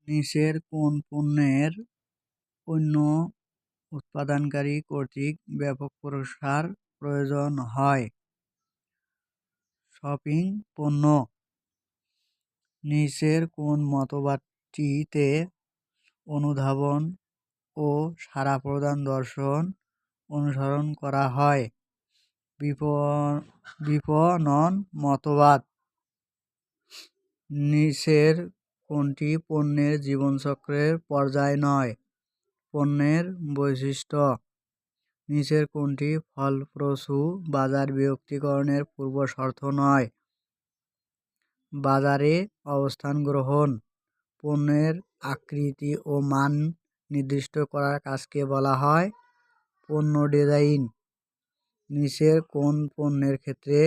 নিচের কোন পণ্যের পণ্য উৎপাদনকারী কর্তৃক ব্যাপক প্রসার প্রয়োজন হয়? শপিং পণ্য। নিচের কোন মতবাদটিতে অনুধাবন ও সাড়া প্রদান দর্শন অনুসরণ করা হয়? বিপণন মতবাদ। নিচের কোনটি পণ্যের জীবনচক্রের পর্যায় নয়? পণ্যের বৈশিষ্ট্য। নিচের কোনটি ফলপ্রসূ বাজার বিভক্তিকরণের পূর্বশর্ত নয়? বাজারে অবস্থান গ্রহণ। পণ্যের আকৃতি ও মান নির্দিষ্ট করার কাজকে বলা হয় পণ্য ডিজাইন। নিচের কোন পণ্যের ক্ষেত্রে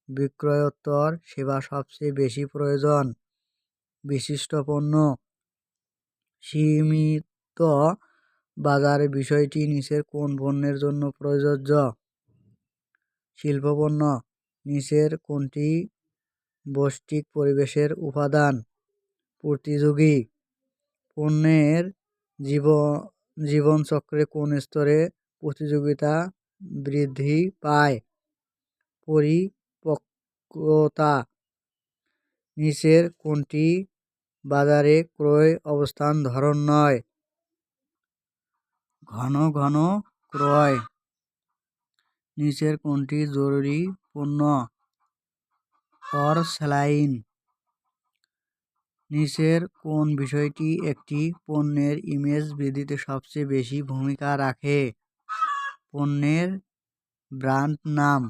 বিক্রয়োত্তর সেবা সবচেয়ে বেশি প্রয়োজন? বিশিষ্ট পণ্য। সীমিত বাজার বিষয়টি নিচের কোন পণ্যের জন্য প্রযোজ্য? শিল্প পণ্য। নিচের কোনটি ব্যষ্টিক পরিবেশের উপাদান? প্রতিযোগী। পণ্যের জীবনচক্রে কোন স্তরে প্রতিযোগিতা বৃদ্ধি পায়? পরিপক্বতা। নিচের কোনটি বাজারে ক্রয় অবস্থান ধরন নয়? ঘন ঘন ক্রয়। নিচের কোনটি জরুরি পণ্য? পর্সেলাইন। নিচের কোন বিষয়টি একটি পণ্যের ইমেজ বৃদ্ধিতে সবচেয়ে বেশি ভূমিকা রাখে? পণ্যের ব্র্যান্ড নাম।